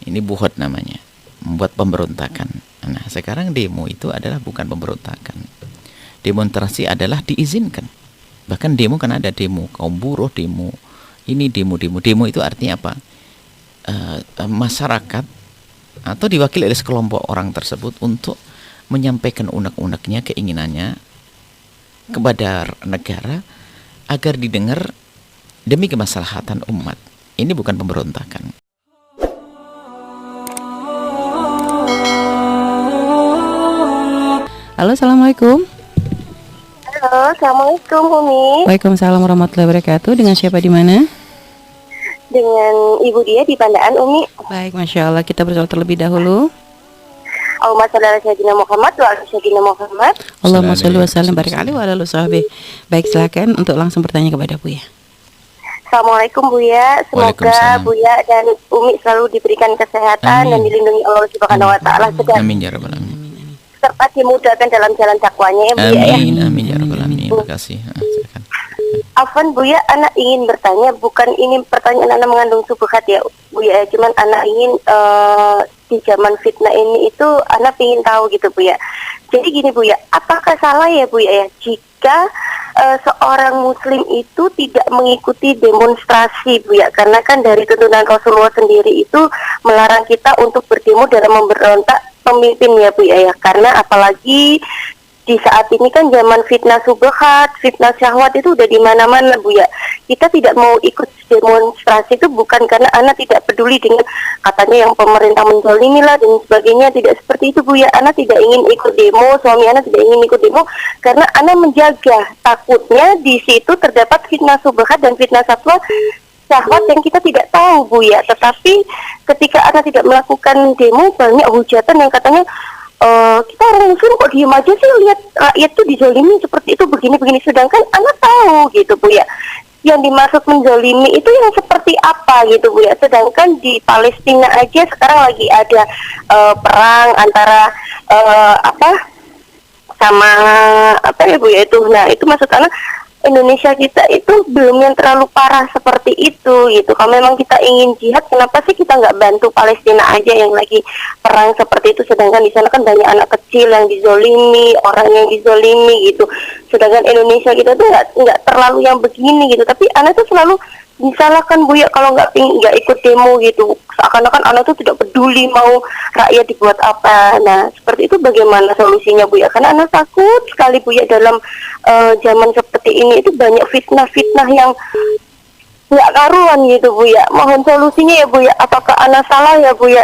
Ini buhot namanya, membuat pemberontakan. Nah, sekarang demo itu adalah bukan pemberontakan. Demonstrasi adalah diizinkan. Bahkan demo kan ada demo kaum buruh, demo ini, demo itu artinya apa? Masyarakat atau diwakili oleh sekelompok orang tersebut untuk menyampaikan unek-uneknya, keinginannya kepada negara agar didengar demi kemaslahatan umat. Ini bukan pemberontakan. Halo, assalamualaikum. Halo, assalamualaikum Umi. Waalaikumsalam warahmatullahi wabarakatuh. Dengan siapa di mana? Dengan Ibu Dia di Pandaan Umi. Baik, masya Allah. Kita bersoal terlebih dahulu. Allahumma sholli ala sayyidina Muhammad wa ala sayyidina Muhammad. Allahumma sholli wa sallim barik alaihi wa ala sahbihi. Baik, silakan untuk langsung bertanya kepada Buya. Assalamualaikum Buya. Semoga Buya dan Umi selalu diberikan kesehatan dan dilindungi Allah Subhanahu wa taala Amin ya rabbal alamin. serta dimudahkan dalam jalan dakwanya ya Buya ya. Amin ya rabbal alamin. Terima kasih. Silakan. Afwan Buya, anak ingin bertanya, bukan ini pertanyaan anak mengandung subhat ya Buya, cuman anak ingin di zaman fitnah ini itu anak ingin tahu gitu Buya. Jadi gini Buya, apakah salah ya Buya ya jika seorang muslim itu tidak mengikuti demonstrasi Buya, karena kan dari tuntunan Rasulullah sendiri itu melarang kita untuk berdemo dalam memberontak pemimpin ya Buya ya, karena apalagi di saat ini kan zaman fitnah subhat, fitnah syahwat itu udah di mana-mana Buya. Kita tidak mau ikut demonstrasi itu bukan karena anak tidak peduli dengan katanya yang pemerintah menzalimi lah dan sebagainya, tidak seperti itu Buya. Anak tidak ingin ikut demo, suami anak tidak ingin ikut demo karena anak menjaga, takutnya di situ terdapat fitnah subhat dan fitnah syahwat yang kita tidak tahu Buya. Tetapi ketika anak tidak melakukan demo, banyak hujatan yang katanya kita orang muslim kok diem aja sih lihat rakyat tuh dizalimi seperti itu begini-begini, sedangkan anak tahu gitu Bu ya yang dimaksud menzalimi itu yang seperti apa gitu Bu ya. Sedangkan di Palestina aja sekarang lagi ada perang antara sama apa ya Bu ya itu. Nah itu maksud anak Indonesia kita itu belum yang terlalu parah seperti itu gitu. Kalau memang kita ingin jihad, kenapa sih kita nggak bantu Palestina aja yang lagi perang seperti itu? Sedangkan di sana kan banyak anak kecil yang dizolimi, orang yang dizolimi gitu. Sedangkan Indonesia kita tuh nggak terlalu yang begini gitu. Tapi anak tuh selalu disalahkan Bu ya kalau nggak ikut demo gitu. Seakan-akan anak tuh tidak peduli mau rakyat dibuat apa. Nah seperti itu bagaimana solusinya Bu ya? Karena anak takut sekali Bu ya dalam zaman seperti ini itu banyak fitnah-fitnah yang nggak karuan gitu Bu ya. Mohon solusinya ya Bu ya. Apakah anak salah ya Bu ya?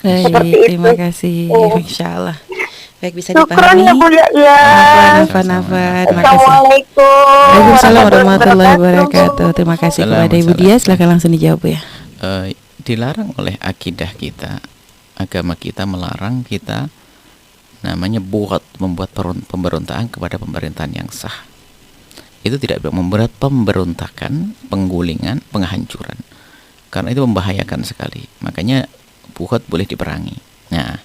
Seperti itu. Terima kasih. Insya Allah. Baik, bisa Syukran dipahami. ya Bu ya. Nafan. Assalamualaikum. Waalaikumsalam warahmatullahi wabarakatuh. Terima kasih kepada Ibu Dia. Silakan langsung dijawab Bu ya. Dilarang oleh akidah kita, agama kita melarang kita namanya membuat pemberontakan kepada pemerintahan yang sah. Itu tidak membuat pemberontakan, penggulingan, penghancuran. Karena itu membahayakan sekali. Makanya buhot boleh diperangi. Nah,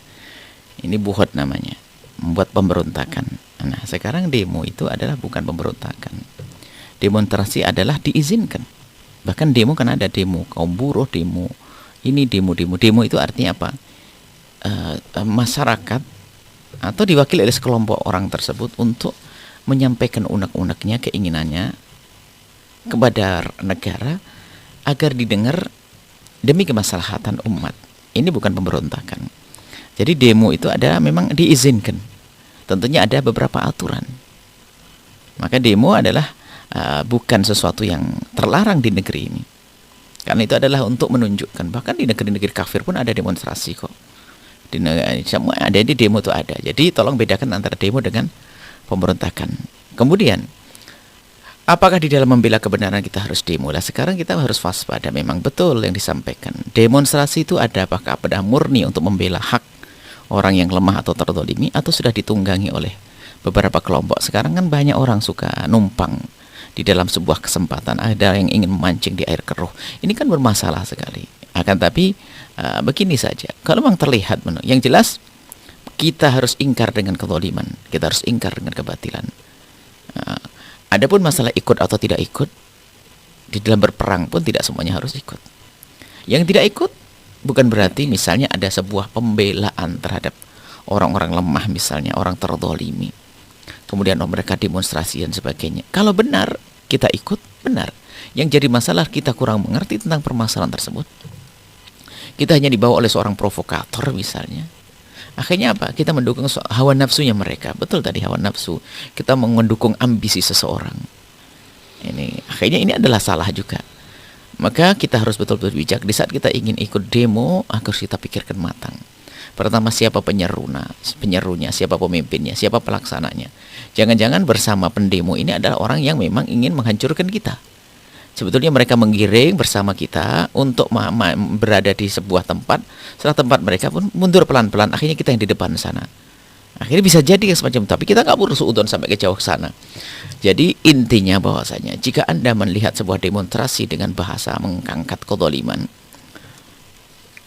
ini buhot namanya, membuat pemberontakan. Nah, sekarang demo itu adalah bukan pemberontakan. Demonstrasi adalah diizinkan. Bahkan demo kan ada demo kaum buruh, demo ini, demo itu artinya apa? Masyarakat atau diwakili oleh sekelompok orang tersebut untuk menyampaikan unek-uneknya, keinginannya kepada negara agar didengar demi kemaslahatan umat. Ini bukan pemberontakan. Jadi demo itu ada memang diizinkan. Tentunya ada beberapa aturan. Maka demo adalah bukan sesuatu yang terlarang di negeri ini. Karena itu adalah untuk menunjukkan, bahkan di negeri-negeri kafir pun ada demonstrasi kok. Di semua ada, di demo itu ada. Jadi tolong bedakan antara demo dengan pemberontakan. Kemudian, apakah di dalam membela kebenaran kita harus demo? Lah sekarang kita harus waspada. Memang betul yang disampaikan. Demonstrasi itu ada apakah pada murni untuk membela hak orang yang lemah atau terzalimi, atau sudah ditunggangi oleh beberapa kelompok. Sekarang kan banyak orang suka numpang di dalam sebuah kesempatan, ada yang ingin memancing di air keruh. Ini kan bermasalah sekali. Akan tapi begini saja, kalau memang terlihat yang jelas kita harus ingkar dengan kezaliman, kita harus ingkar dengan kebatilan. Adapun masalah ikut atau tidak ikut, di dalam berperang pun tidak semuanya harus ikut. Yang tidak ikut Bukan berarti misalnya ada sebuah pembelaan terhadap orang-orang lemah, misalnya orang terdolimi, kemudian mereka demonstrasi dan sebagainya. Kalau benar kita ikut, benar. Yang jadi masalah kita kurang mengerti tentang permasalahan tersebut. Kita hanya dibawa oleh seorang provokator misalnya. Akhirnya apa? Kita mendukung hawa nafsunya mereka. Betul tadi, hawa nafsu. Kita mendukung ambisi seseorang. Akhirnya ini adalah salah juga. Maka kita harus betul-betul bijak. Di saat kita ingin ikut demo, harus kita pikirkan matang. Pertama, siapa penyerunya, siapa pemimpinnya, siapa pelaksananya. Jangan-jangan bersama pendemo ini adalah orang yang memang ingin menghancurkan kita. Sebetulnya mereka menggiring bersama kita untuk berada di sebuah tempat. Setelah tempat mereka pun mundur pelan-pelan. Akhirnya kita yang di depan sana. Akhirnya bisa jadi semacam itu. Tapi kita nggak perlu suudon sampai ke jauh ke sana. Jadi intinya bahwasanya jika Anda melihat sebuah demonstrasi dengan bahasa mengangkat kezaliman,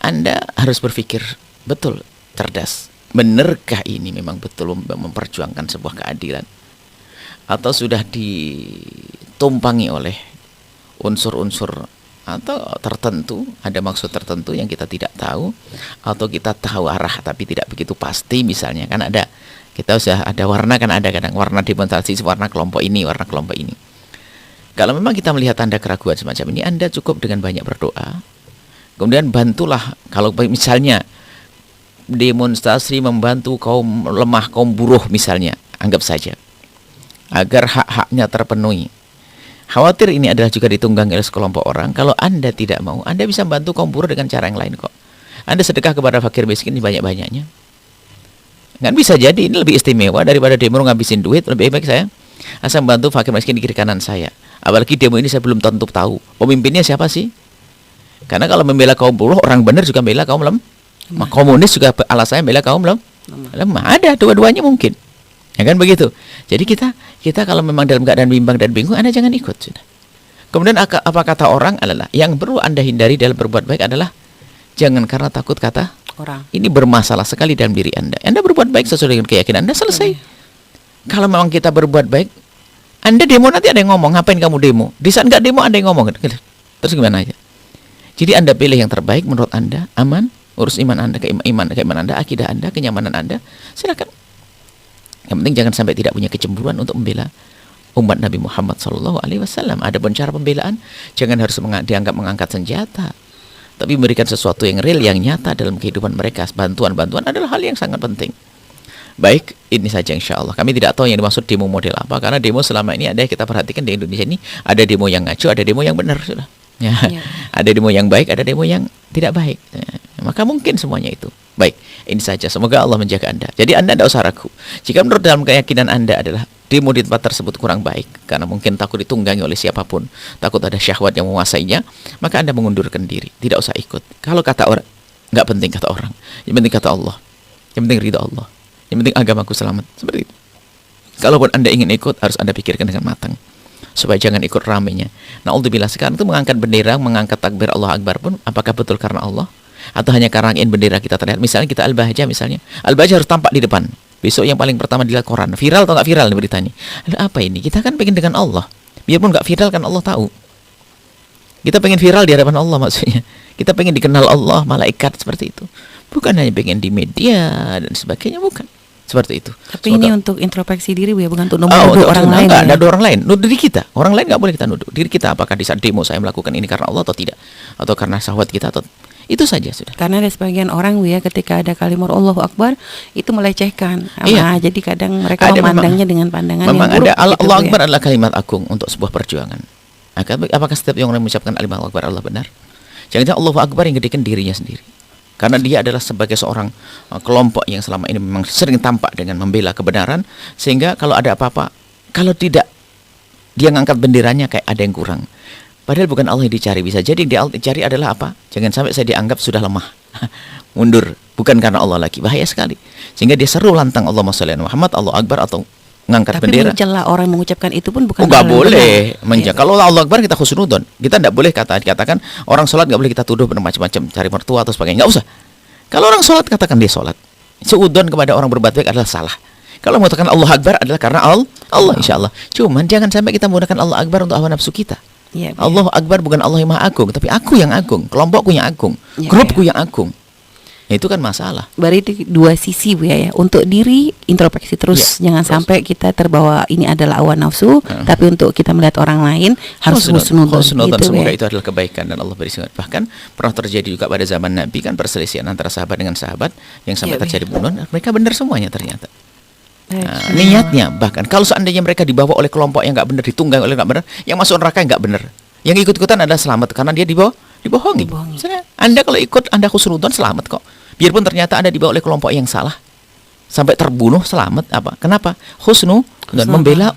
Anda harus berpikir betul, cerdas. Benarkah ini memang betul memperjuangkan sebuah keadilan? Atau sudah ditumpangi oleh unsur-unsur atau tertentu, ada maksud tertentu yang kita tidak tahu, atau kita tahu arah tapi tidak begitu pasti. Misalnya kan ada, kita sudah ada warna, kan ada kadang warna demonstrasi, warna kelompok ini, warna kelompok ini. Kalau memang kita melihat tanda keraguan semacam ini, Anda cukup dengan banyak berdoa, kemudian bantulah. Kalau misalnya demonstrasi membantu kaum lemah, kaum buruh misalnya, anggap saja, agar hak-haknya terpenuhi. Khawatir ini adalah juga ditunggangi oleh sekelompok orang. Kalau Anda tidak mau, Anda bisa bantu kaum buruh dengan cara yang lain kok. Anda sedekah kepada fakir miskin banyak-banyaknya. Kan bisa jadi ini lebih istimewa daripada demo ngabisin duit. Lebih baik saya asal bantu fakir miskin di kiri kanan saya. Apalagi demo ini saya belum tentu tahu pemimpinnya siapa sih. Karena kalau membela kaum buruh, orang benar juga membela kaum lemah. Komunis juga alasannya membela kaum lemah. Ada dua-duanya mungkin. Ya kan begitu. Jadi kita kalau memang dalam keadaan bimbang dan bingung, Anda jangan ikut sudah. Kemudian apa kata orang adalah yang perlu Anda hindari dalam berbuat baik adalah jangan karena takut kata orang. Ini bermasalah sekali dalam diri Anda. Anda berbuat baik sesuai dengan keyakinan Anda, selesai. Kalau memang kita berbuat baik, Anda demo nanti ada yang ngomong, ngapain kamu demo? Di saat nggak demo ada yang ngomong. Terus gimana aja? Jadi Anda pilih yang terbaik menurut Anda, aman, urus iman Anda, keimanan Anda, akidah Anda, kenyamanan Anda, silakan. Yang penting jangan sampai tidak punya kecemburuan untuk membela umat Nabi Muhammad SAW. Adapun cara pembelaan, jangan harus dianggap mengangkat senjata, tapi memberikan sesuatu yang real, yang nyata dalam kehidupan mereka. Bantuan-bantuan adalah hal yang sangat penting. Baik, ini saja insya Allah. Kami tidak tahu yang dimaksud demo model apa, karena demo selama ini ada yang kita perhatikan di Indonesia ini, ada demo yang ngaco, ada demo yang benar sudah. Ya. Ada demo yang baik, ada demo yang tidak baik. Maka mungkin semuanya itu. Baik, ini saja. Semoga Allah menjaga Anda. Jadi Anda tidak usah ragu. Jika menurut dalam keyakinan Anda adalah demo di tempat tersebut kurang baik, karena mungkin takut ditunggangi oleh siapapun, takut ada syahwat yang menguasainya, maka Anda mengundurkan diri. Tidak usah ikut. Kalau kata orang, nggak penting kata orang. Yang penting kata Allah. Yang penting ridha Allah. Yang penting agamaku selamat. Seperti itu. Kalaupun Anda ingin ikut, harus Anda pikirkan dengan matang, supaya jangan ikut ramenya. Naudzubillah, sekarang itu mengangkat bendera, mengangkat takbir Allah Akbar pun, apakah betul karena Allah? Atau hanya karena ingin bendera kita terlihat? Misalnya kita Al-Bahjah misalnya. Al-Bahjah harus tampak di depan. Besok yang paling pertama dilihat koran. Viral atau nggak viral nih berita ini? Lalu apa ini? Kita kan pengen dengan Allah. Biarpun nggak viral kan Allah tahu. Kita pengen viral di hadapan Allah maksudnya. Kita pengen dikenal Allah, malaikat, seperti itu. Bukan hanya pengen di media dan sebagainya, bukan. Seperti itu. Tapi ini untuk introspeksi diri, ya, bukan untuk untuk orang lain. Enggak, ya? ada orang lain. Nuduh diri kita. Orang lain nggak boleh kita nuduh. Diri kita, apakah di saat demo saya melakukan ini karena Allah atau tidak, atau karena syahwat kita, atau itu saja sudah. Karena ada sebagian orang, ya, ketika ada kalimat Allahu Akbar itu melecehkan. Iya. Jadi kadang mereka memandangnya dengan pandangan memang yang buruk. Ada gitu, Allah ya. Akbar adalah kalimat agung untuk sebuah perjuangan. Apakah setiap yang orang mengucapkan kalimat Akbar Allah benar? Jangan-jangan Allahu Akbar yang gedekan dirinya sendiri. Karena dia adalah sebagai seorang kelompok yang selama ini memang sering tampak dengan membela kebenaran, sehingga kalau ada apa-apa, kalau tidak dia ngangkat benderanya kayak ada yang kurang. Padahal bukan Allah yang dicari. Bisa jadi yang dicari adalah apa? Jangan sampai saya dianggap sudah lemah. Mundur. Bukan karena Allah lagi. Bahaya sekali. Sehingga dia seru lantang Allahumma sholli ala Muhammad, Allah Akbar, atau ngangkat tapi bendera. Tapi mencela orang mengucapkan itu pun bukan. Nggak boleh. Ya. Kalau Allah Akbar kita khusnudon. Kita tidak boleh katakan orang sholat nggak boleh kita tuduh bermacam-macam, cari mertua atau sebagainya. Nggak usah. Kalau orang sholat, katakan dia sholat. Seudon kepada orang berbuat baik adalah salah. Kalau mengatakan Allah Akbar adalah karena Allah insya Allah. Cuman jangan sampai kita menggunakan Allah Akbar untuk hawa nafsu kita. Ya, Bu, ya. Allah Akbar bukan Allah yang Maha Agung, tapi aku yang agung, kelompokku yang agung, Ya, grupku yang agung. Ya, itu kan masalah. Berarti dua sisi, Bu ya. Untuk diri introspeksi terus, jangan sampai kita terbawa ini adalah awan nafsu, tapi untuk kita melihat orang lain harus husnudon Husnudon, gitu, semoga ya. itu adalah kebaikan dan Allah beri semangat. Bahkan pernah terjadi juga pada zaman Nabi kan perselisihan antara sahabat dengan sahabat yang sampai Ya, terjadi bunuh. Mereka benar semuanya ternyata. Baik, Nah, subhanallah. niatnya bahkan kalau seandainya mereka dibawa oleh kelompok yang nggak benar, ditunggang oleh nggak benar, yang masuk neraka yang nggak benar, yang ikut-ikutan adalah selamat karena dia dibohongi. Misalnya, Anda kalau ikut Anda husnudon selamat kok. Biarpun ternyata Anda dibawa oleh kelompok yang salah sampai terbunuh selamat apa? Kenapa? Husnu dan membela